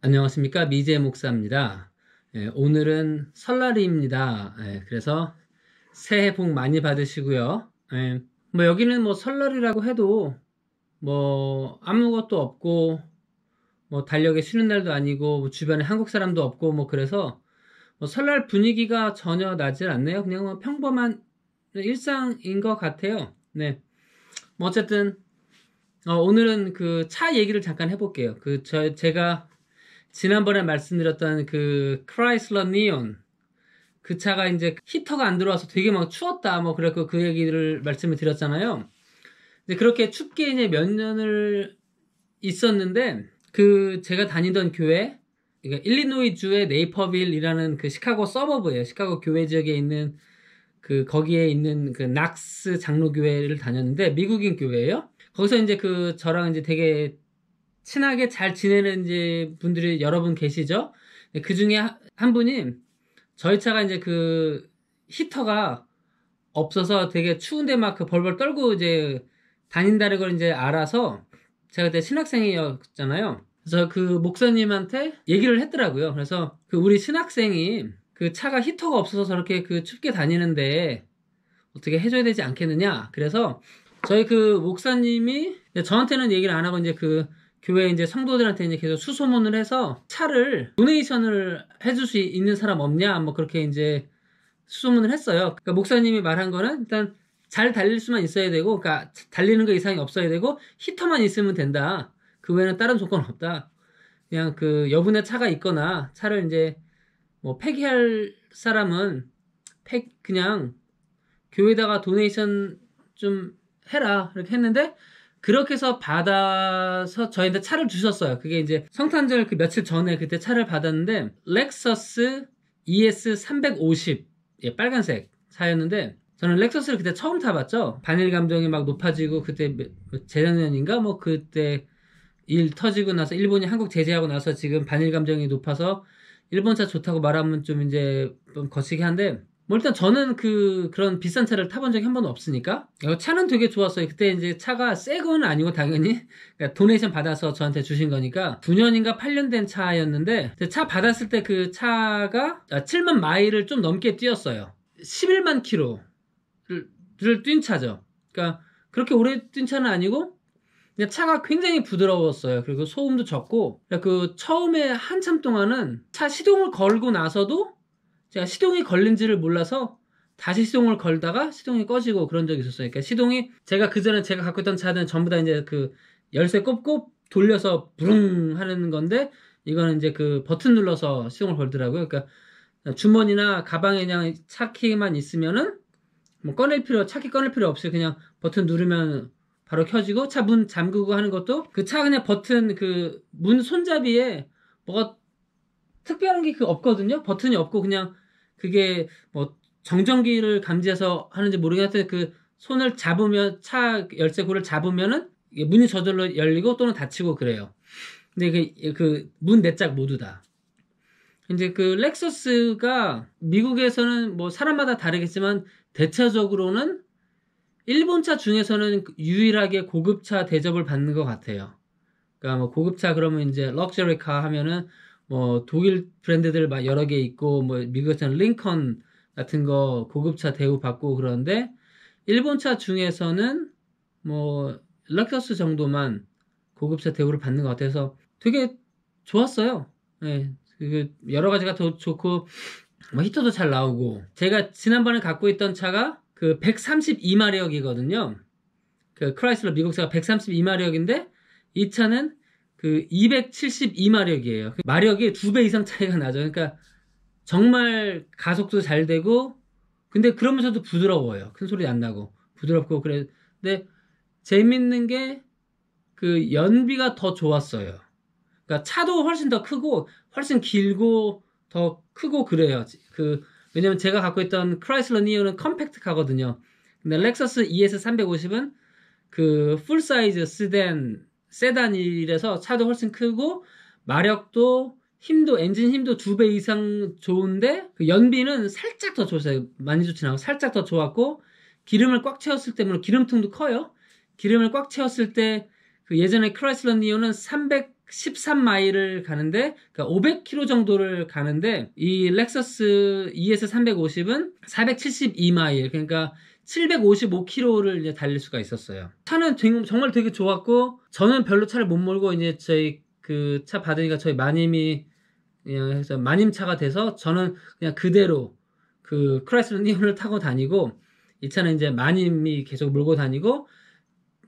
안녕하십니까, 미제 목사입니다. 오늘은 설날입니다. 그래서 새해 복 많이 받으시고요. 뭐 여기는 뭐 설날이라고 해도 뭐 아무것도 없고 뭐 달력에 쉬는 날도 아니고 뭐 주변에 한국 사람도 없고 뭐 그래서 뭐 설날 분위기가 전혀 나질 않네요. 그냥 뭐 평범한 일상인 것 같아요. 네. 뭐 어쨌든 오늘은 그 차 얘기를 잠깐 해볼게요. 제가 지난번에 말씀드렸던 그 크라이슬러 니온, 그 차가 이제 히터가 안 들어와서 되게 막 추웠다 뭐 그래서 그 얘기를 말씀을 드렸잖아요. 근데 그렇게 춥게 이제 몇 년을 있었는데 그 제가 다니던 교회, 그러니까 일리노이 주의 네이퍼빌이라는 그 시카고 서버브예요. 시카고 교회 지역에 있는 그 거기에 있는 그 낙스 장로교회를 다녔는데 미국인 교회예요. 거기서 이제 그 저랑 이제 되게 친하게 잘 지내는 이제 분들이 여러분 계시죠? 그 중에 한 분이 저희 차가 이제 그 히터가 없어서 되게 추운데 막 그 벌벌 떨고 이제 다닌다는 걸 이제 알아서 제가 그때 신학생이었잖아요. 그래서 그 목사님한테 얘기를 했더라고요. 그래서 그 우리 신학생이 그 차가 히터가 없어서 저렇게 그 춥게 다니는데 어떻게 해줘야 되지 않겠느냐. 그래서 저희 그 목사님이 저한테는 얘기를 안 하고 이제 그 교회 이제 성도들한테 이제 계속 수소문을 해서 차를 도네이션을 해줄 수 있는 사람 없냐 뭐 그렇게 이제 수소문을 했어요. 그러니까 목사님이 말한 거는 일단 잘 달릴 수만 있어야 되고, 그러니까 달리는 거 이상이 없어야 되고 히터만 있으면 된다. 그 외에는 다른 조건 없다. 그냥 그 여분의 차가 있거나 차를 이제 뭐 폐기할 사람은 그냥 교회에다가 도네이션 좀 해라 이렇게 했는데 그렇게 해서 받아서 저희한테 차를 주셨어요. 그게 이제 성탄절 그 며칠 전에 그때 차를 받았는데 렉서스 ES 350 빨간색 차였는데 저는 렉서스를 그때 처음 타봤죠. 반일 감정이 막 높아지고 그때 재작년인가 뭐 그때 일 터지고 나서 일본이 한국 제재하고 나서 지금 반일 감정이 높아서 일본 차 좋다고 말하면 좀 이제 좀 거시기 한데 뭐 일단 저는 그런 비싼 차를 타본 적이 한 번도 없으니까 차는 되게 좋았어요. 그때 이제 차가 새 건 아니고 당연히 그러니까 도네이션 받아서 저한테 주신 거니까 9년인가 8년 된 차였는데 차 받았을 때 그 차가 7만 마일을 좀 넘게 뛰었어요. 11만 킬로를 뛴 차죠. 그러니까 그렇게 오래 뛴 차는 아니고 그냥 차가 굉장히 부드러웠어요. 그리고 소음도 적고 그 처음에 한참 동안은 차 시동을 걸고 나서도 제가 시동이 걸린지를 몰라서 다시 시동을 걸다가 시동이 꺼지고 그런 적이 있었어요. 그러니까 시동이 제가 그전에 제가 갖고 있던 차는 전부 다 이제 그 열쇠 꼽고 돌려서 부릉 하는 건데 이거는 이제 그 버튼 눌러서 시동을 걸더라고요. 그러니까 주머니나 가방에 그냥 차키만 있으면은 뭐 차키 꺼낼 필요 없이 그냥 버튼 누르면 바로 켜지고 차 문 잠그고 하는 것도 그 차 그냥 버튼 그 문 손잡이에 뭐가 특별한 게 없거든요. 버튼이 없고 그냥 그게 뭐 정전기를 감지해서 하는지 모르겠는데 그 손을 잡으면 차 열쇠고리를 잡으면은 문이 저절로 열리고 또는 닫히고 그래요. 근데 그 문 네 짝 모두 다. 이제 그 렉서스가 미국에서는 뭐 사람마다 다르겠지만 대체적으로는 일본 차 중에서는 유일하게 고급차 대접을 받는 것 같아요. 그러니까 뭐 고급차 그러면 이제 럭셔리카 하면은 뭐 독일 브랜드들 막 여러 개 있고 뭐 미국에서는 링컨 같은 거 고급차 대우 받고 그러는데 일본 차 중에서는 뭐 렉서스 정도만 고급차 대우를 받는 것 같아서 되게 좋았어요. 네, 여러 가지가 더 좋고 뭐 히터도 잘 나오고 제가 지난번에 갖고 있던 차가 그 132마력이거든요. 그 크라이슬러 미국차가 132마력인데 이 차는 그 272마력이에요. 마력이 2배 이상 차이가 나죠. 그러니까 정말 가속도 잘 되고 근데 그러면서도 부드러워요. 큰 소리 안 나고 부드럽고 그래. 근데 재밌는 게 그 연비가 더 좋았어요. 그러니까 차도 훨씬 더 크고 훨씬 길고 더 크고 그래요. 왜냐면 제가 갖고 있던 크라이슬러 니오는 컴팩트카거든요. 근데 렉서스 ES350은 그 풀사이즈 세단이라서 차도 훨씬 크고 마력도 엔진 힘도 2배 이상 좋은데 그 연비는 살짝 더 좋았어요. 많이 좋진 않고 살짝 더 좋았고 기름을 꽉 채웠을 때 물론 기름통도 커요. 기름을 꽉 채웠을 때 그 예전에 크라이슬러 니오는 13마일을 가는데, 그러니까 500km 정도를 가는데, 이 렉서스 ES350은 472마일, 그러니까 755km를 이제 달릴 수가 있었어요. 차는 정말 되게 좋았고, 저는 별로 차를 못 몰고, 이제 저희 그 차 받으니까 저희 마님이 그냥 해서 마님차가 돼서, 저는 그냥 그대로 그 크라이슬러 니온을 타고 다니고, 이 차는 이제 마님이 계속 몰고 다니고,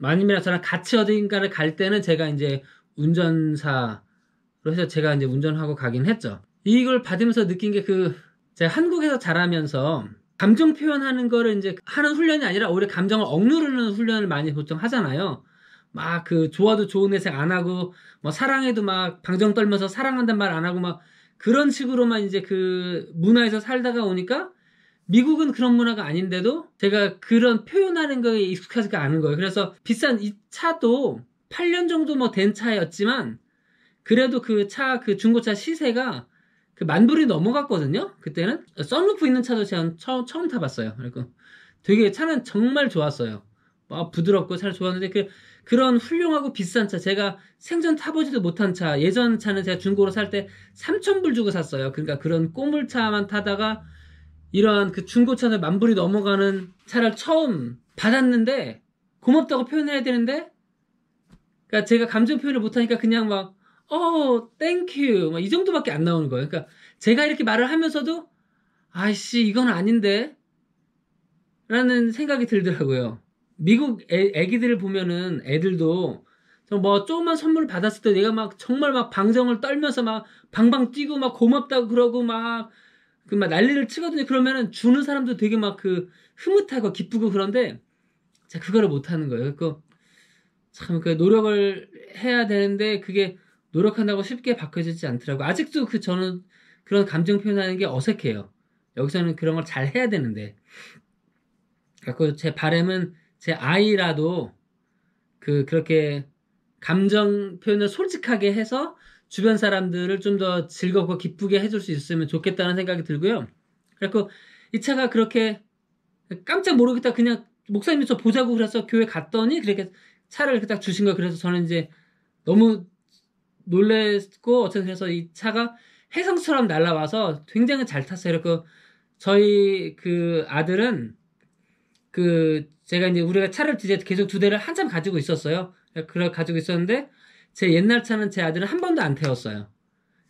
마님이랑 저랑 같이 어딘가를 갈 때는 제가 이제 운전사로 해서 제가 이제 운전하고 가긴 했죠. 이걸 받으면서 느낀 게 제가 한국에서 자라면서 감정 표현하는 거를 이제 하는 훈련이 아니라 오히려 감정을 억누르는 훈련을 많이 보통 하잖아요. 막 좋아도 좋은 내색 안 하고, 뭐 사랑해도 막 방정 떨면서 사랑한단 말 안 하고 막 그런 식으로만 이제 문화에서 살다가 오니까 미국은 그런 문화가 아닌데도 제가 그런 표현하는 거에 익숙하지가 않은 거예요. 그래서 비싼 이 차도 8년 정도 뭐 된 차였지만 그래도 그 중고차 시세가 10,000불이 넘어갔거든요. 그때는 썬루프 있는 차도 제가 처음 타봤어요. 그리고 되게 차는 정말 좋았어요. 부드럽고 잘 좋았는데 그런 훌륭하고 비싼 차, 제가 생전 타보지도 못한 차, 예전 차는 제가 중고로 살 때 3,000불 주고 샀어요. 그러니까 그런 꼬물차만 타다가 이러한 중고차에서 10,000불이 넘어가는 차를 처음 받았는데 고맙다고 표현해야 되는데, 그러니까 제가 감정 표현을 못하니까 그냥 막 땡큐 막 이 정도밖에 안 나오는 거예요. 그러니까 제가 이렇게 말을 하면서도 아이씨 이건 아닌데 라는 생각이 들더라고요. 미국 애기들을 보면은 애들도 뭐 조그만 선물을 받았을 때 내가 막 정말 막 방정을 떨면서 막 방방 뛰고 막 고맙다고 그러고 막 난리를 치거든요. 그러면은 주는 사람도 되게 막 흐뭇하고 기쁘고 그런데 제가 그거를 못 하는 거예요. 참 노력을 해야 되는데 그게 노력한다고 쉽게 바뀌어지지 않더라고요. 아직도 저는 그런 감정 표현하는 게 어색해요. 여기서는 그런 걸 잘 해야 되는데. 그래서 제 바람은 제 아이라도 그렇게 감정 표현을 솔직하게 해서 주변 사람들을 좀 더 즐겁고 기쁘게 해줄 수 있으면 좋겠다는 생각이 들고요. 그래서 이 차가 그렇게 깜짝 모르겠다 그냥 목사님이 저 보자고 그래서 교회 갔더니 그렇게 차를 이렇게 딱 주신 거예요. 그래서 저는 이제 너무 놀랬고 어쨌든 그래서 이 차가 혜성처럼 날아와서 굉장히 잘 탔어요. 그리고 저희 아들은 제가 이제 우리가 차를 이제 계속 2대를 한참 가지고 있었어요. 그걸 가지고 있었는데 제 옛날 차는 제 아들은 한 번도 안 태웠어요.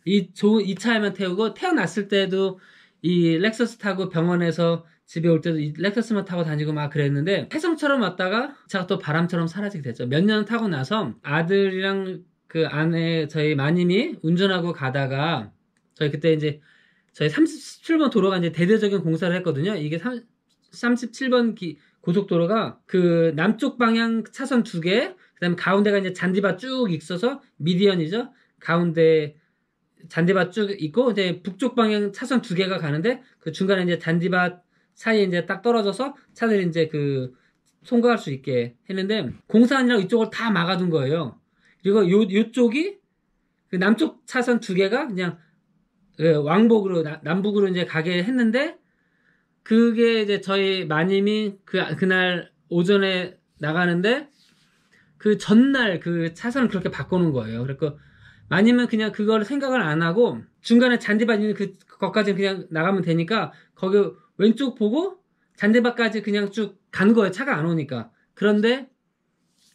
이 차에만 태우고 태어났을 때도 이 렉서스 타고 병원에서 집에 올 때도 이 렉서스만 타고 다니고 막 그랬는데 혜성처럼 왔다가 차가 또 바람처럼 사라지게 됐죠. 몇 년 타고 나서 아들이랑 아내 저희 마님이 운전하고 가다가 저희 그때 이제 저희 37번 도로가 이제 대대적인 공사를 했거든요. 이게 37번 고속도로가 남쪽 방향 차선 2개, 그다음에 가운데가 이제 잔디밭 쭉 있어서 미디언이죠. 가운데 잔디밭 쭉 있고 이제 북쪽 방향 차선 2개가 가는데 그 중간에 이제 잔디밭 사이에 이제 딱 떨어져서 차들이 이제 통과할 수 있게 했는데 공사하느라고 이쪽을 다 막아둔 거예요. 그리고 요쪽이 남쪽 차선 2개가 그냥 왕복으로 남북으로 이제 가게 했는데 그게 이제 저희 마님이 그날 오전에 나가는데 전날 차선을 그렇게 바꿔놓은 거예요. 그래서 마님은 그냥 그걸 생각을 안 하고 중간에 잔디밭 있는 거까지 그냥 나가면 되니까 거기 왼쪽 보고 잔디밭까지 그냥 쭉 간 거예요. 차가 안 오니까. 그런데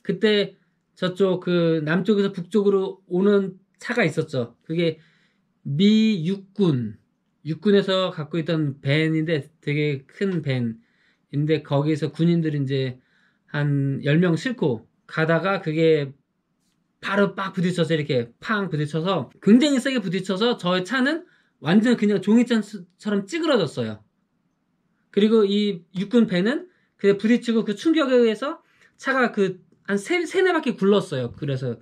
그때 저쪽 남쪽에서 북쪽으로 오는 차가 있었죠. 그게 미 육군에서 갖고 있던 밴인데 되게 큰 밴인데 거기서 군인들이 이제 한 10명 싣고 가다가 그게 바로 빡 부딪혀서 이렇게 팡 부딪혀서 굉장히 세게 부딪혀서 저의 차는 완전 그냥 종이잔처럼 찌그러졌어요. 그리고 이 육군 밴은 그게 부딪히고 그 충격에 의해서 차가 한 세네 바퀴 굴렀어요. 그래서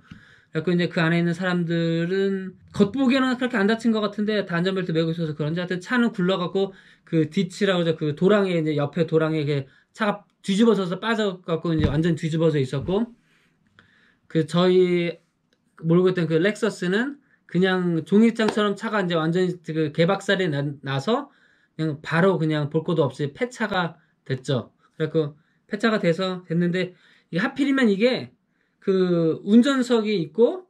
이제 그 안에 있는 사람들은 겉보기에는 그렇게 안 다친 것 같은데 다 안전벨트 매고 있어서 그런지 하여튼 차는 굴러갖고 뒤치라고 하죠. 도랑에 이제 옆에 도랑에 차가 뒤집어져서 빠져갖고 이제 완전 뒤집어져 있었고 저희 몰고 있던 렉서스는 그냥 종이장처럼 차가 이제 완전히 개박살이 나서 그냥 바로 그냥 볼 것도 없이 폐차가 됐죠. 그래서 폐차가 됐는데 하필이면 이게 운전석이 있고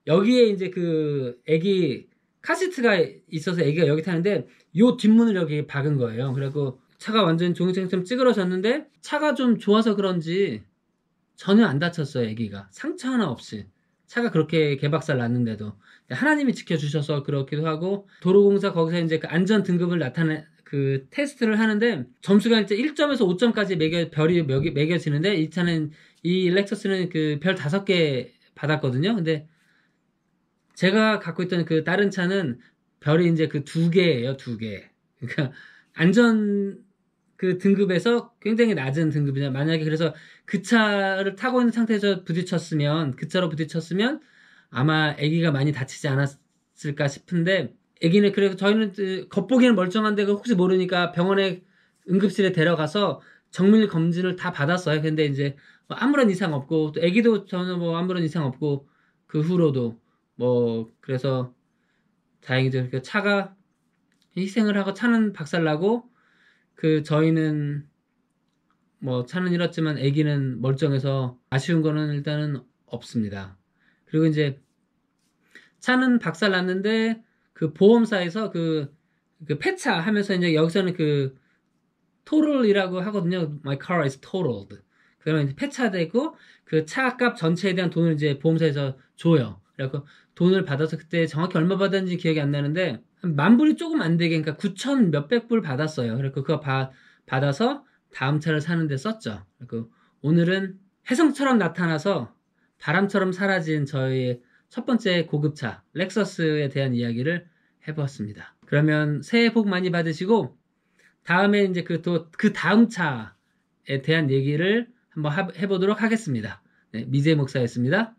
여기에 이제 그 애기 카시트가 있어서 애기가 여기 타는데 요 뒷문을 여기 박은 거예요. 그래갖고 차가 완전 종이처럼 찌그러졌는데 차가 좀 좋아서 그런지 전혀 안 다쳤어요. 애기가 상처 하나 없이. 차가 그렇게 개박살 났는데도 하나님이 지켜주셔서 그렇기도 하고, 도로공사 거기서 이제 그 안전 등급을 나타내 그 테스트를 하는데 점수가 이제 1점에서 5점까지 별이 매겨지는데, 이 차는, 이 렉서스는 그 별 5개 받았거든요. 근데 제가 갖고 있던 그 다른 차는 별이 이제 그 2개예요, 2개. 그러니까 안전 그 등급에서 굉장히 낮은 등급이냐. 만약에 그래서 그 차를 타고 있는 상태에서 그 차로 부딪혔으면 아마 아기가 많이 다치지 않았을까 싶은데, 아기는 그래도 저희는 겉보기는 멀쩡한데 혹시 모르니까 병원에 응급실에 데려가서 정밀 검진을 다 받았어요. 근데 이제 뭐 아무런 이상 없고, 또 아기도 저는 뭐 아무런 이상 없고, 그 후로도 뭐 그래서 다행히도 그 차가 희생을 하고 차는 박살나고, 그 저희는 뭐 차는 잃었지만 아기는 멀쩡해서 아쉬운 거는 일단은 없습니다. 그리고 이제 차는 박살났는데 그 보험사에서 그 폐차 하면서 이제 여기서는 그 total이라고 하거든요. My car is totaled. 그러면 이제 폐차되고 그 차값 전체에 대한 돈을 이제 보험사에서 줘요. 그래서 돈을 받아서 그때 정확히 얼마 받았는지 기억이 안 나는데 한 10,000불이 조금 안 되게, 그러니까 9천 몇백 불 받았어요. 그래서 그거 받아서 다음 차를 사는데 썼죠. 그리고 오늘은 혜성처럼 나타나서 바람처럼 사라진 저희 첫 번째 고급차 렉서스에 대한 이야기를 해보았습니다. 그러면 새해 복 많이 받으시고, 다음에 이제 그 다음 차에 대한 얘기를 한번 해보도록 하겠습니다. 네, 미제 목사였습니다.